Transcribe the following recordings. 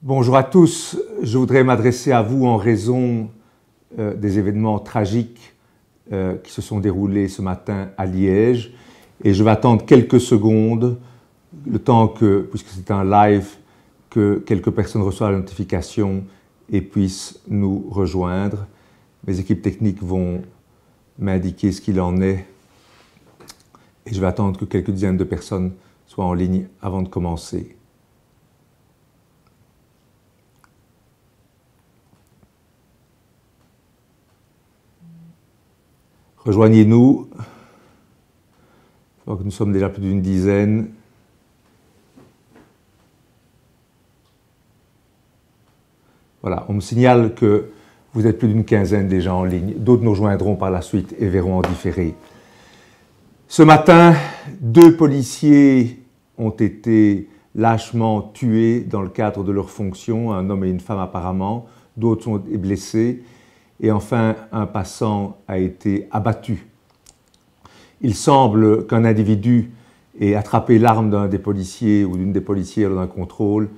Bonjour à tous, je voudrais m'adresser à vous en raison des événements tragiques qui se sont déroulés ce matin à Liège et je vais attendre quelques secondes, le temps que, puisque c'est un live, que quelques personnes reçoivent la notification et puissent nous rejoindre. Mes équipes techniques vont m'indiquer ce qu'il en est et je vais attendre que quelques dizaines de personnes soient en ligne avant de commencer. Rejoignez-nous, je crois que nous sommes déjà plus d'une dizaine. Voilà, on me signale que vous êtes plus d'une quinzaine déjà en ligne. D'autres nous rejoindront par la suite et verront en différé. Ce matin, 2 policiers ont été lâchement tués dans le cadre de leurs fonctions, un homme et une femme apparemment. D'autres sont blessés. Et enfin, un passant a été abattu. Il semble qu'un individu ait attrapé l'arme d'un des policiers ou d'une des policières dans un contrôle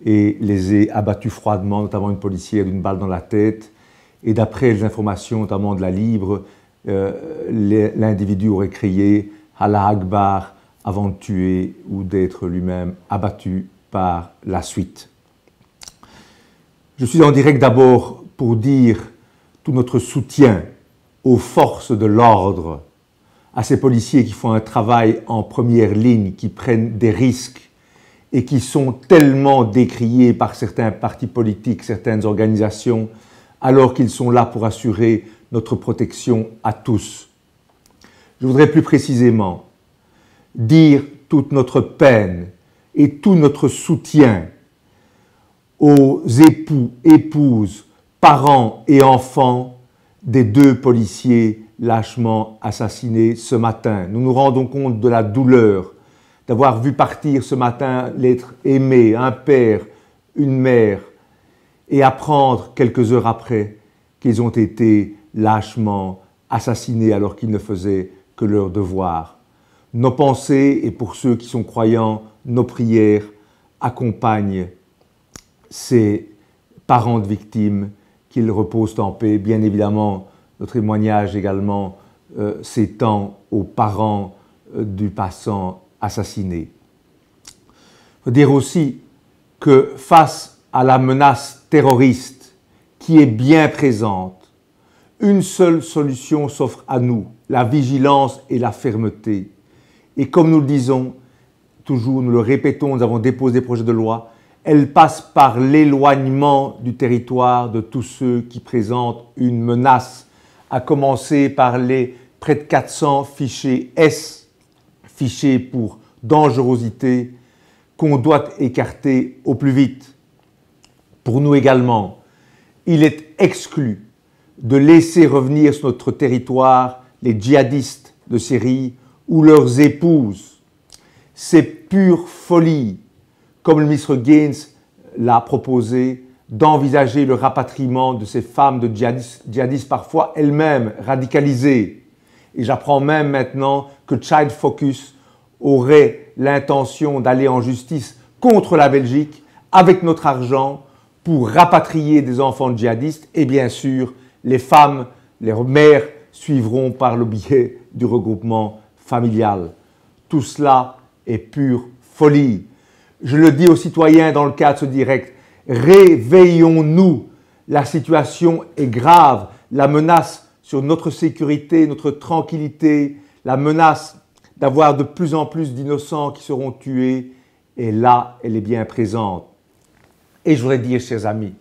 et les ait abattus froidement, notamment une policière d'une balle dans la tête. Et d'après les informations, notamment de la Libre, l'individu aurait crié « Allah Akbar » avant de tuer ou d'être lui-même abattu par la suite. Je suis en direct d'abord pour dire tout notre soutien aux forces de l'ordre, à ces policiers qui font un travail en première ligne, qui prennent des risques et qui sont tellement décriés par certains partis politiques, certaines organisations, alors qu'ils sont là pour assurer notre protection à tous. Je voudrais plus précisément dire toute notre peine et tout notre soutien aux époux, épouses, parents et enfants des 2 policiers lâchement assassinés ce matin. Nous nous rendons compte de la douleur d'avoir vu partir ce matin l'être aimé, un père, une mère, et apprendre quelques heures après qu'ils ont été lâchement assassinés alors qu'ils ne faisaient que leur devoir. Nos pensées, et pour ceux qui sont croyants, nos prières accompagnent ces parents de victimes, qu'ils reposent en paix. Bien évidemment, notre témoignage également s'étend aux parents du passant assassiné. Il faut dire aussi que face à la menace terroriste qui est bien présente, une seule solution s'offre à nous, la vigilance et la fermeté. Et comme nous le disons toujours, nous le répétons, nous avons déposé des projets de loi, elle passe par l'éloignement du territoire de tous ceux qui présentent une menace, à commencer par les près de 400 fichiers S, fichiers pour dangerosité, qu'on doit écarter au plus vite. Pour nous également, il est exclu de laisser revenir sur notre territoire les djihadistes de Syrie ou leurs épouses. C'est pure folie, comme le ministre Gaines l'a proposé, d'envisager le rapatriement de ces femmes de djihadistes parfois elles-mêmes radicalisées. Et j'apprends même maintenant que Child Focus aurait l'intention d'aller en justice contre la Belgique avec notre argent pour rapatrier des enfants de djihadistes et bien sûr les femmes, les mères suivront par le biais du regroupement familial. Tout cela est pure folie. Je le dis aux citoyens dans le cadre de ce direct, réveillons-nous, la situation est grave, la menace sur notre sécurité, notre tranquillité, la menace d'avoir de plus en plus d'innocents qui seront tués, et là, elle est bien présente. Et je voudrais dire, chers amis,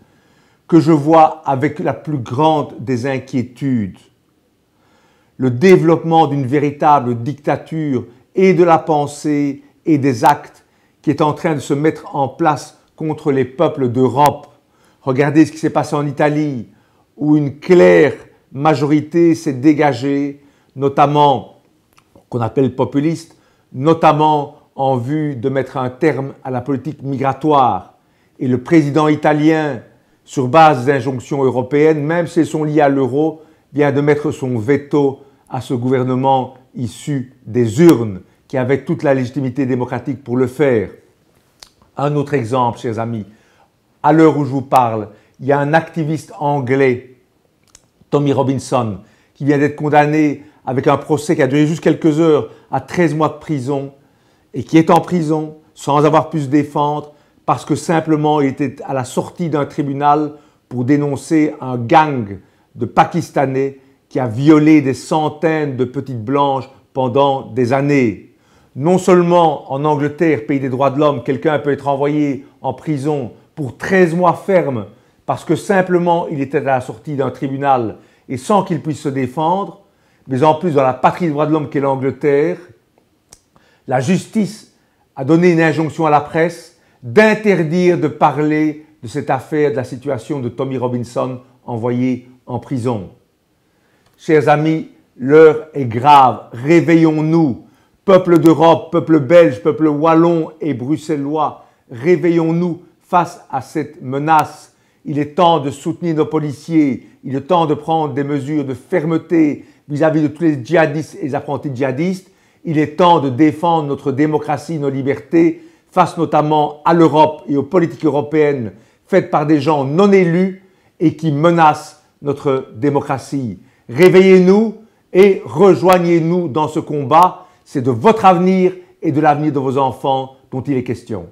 que je vois avec la plus grande des inquiétudes le développement d'une véritable dictature et de la pensée et des actes qui est en train de se mettre en place contre les peuples d'Europe. Regardez ce qui s'est passé en Italie, où une claire majorité s'est dégagée, notamment, qu'on appelle populiste, notamment en vue de mettre un terme à la politique migratoire. Et le président italien, sur base des injonctions européennes, même si elles sont liées à l'euro, vient de mettre son veto à ce gouvernement issu des urnes, qui avait toute la légitimité démocratique pour le faire. Un autre exemple, chers amis, à l'heure où je vous parle, il y a un activiste anglais, Tommy Robinson, qui vient d'être condamné avec un procès qui a duré juste quelques heures à 13 mois de prison et qui est en prison sans avoir pu se défendre parce que simplement il était à la sortie d'un tribunal pour dénoncer un gang de Pakistanais qui a violé des centaines de petites blanches pendant des années. Non seulement en Angleterre, pays des droits de l'homme, quelqu'un peut être envoyé en prison pour 13 mois ferme parce que simplement il était à la sortie d'un tribunal et sans qu'il puisse se défendre, mais en plus dans la patrie des droits de l'homme qu'est l'Angleterre, la justice a donné une injonction à la presse d'interdire de parler de cette affaire, de la situation de Tommy Robinson envoyé en prison. Chers amis, l'heure est grave. Réveillons-nous. Peuple d'Europe, peuple belge, peuple wallon et bruxellois, réveillons-nous face à cette menace. Il est temps de soutenir nos policiers. Il est temps de prendre des mesures de fermeté vis-à-vis de tous les djihadistes et les apprentis djihadistes. Il est temps de défendre notre démocratie, nos libertés, face notamment à l'Europe et aux politiques européennes faites par des gens non élus et qui menacent notre démocratie. Réveillez-nous et rejoignez-nous dans ce combat. C'est de votre avenir et de l'avenir de vos enfants dont il est question.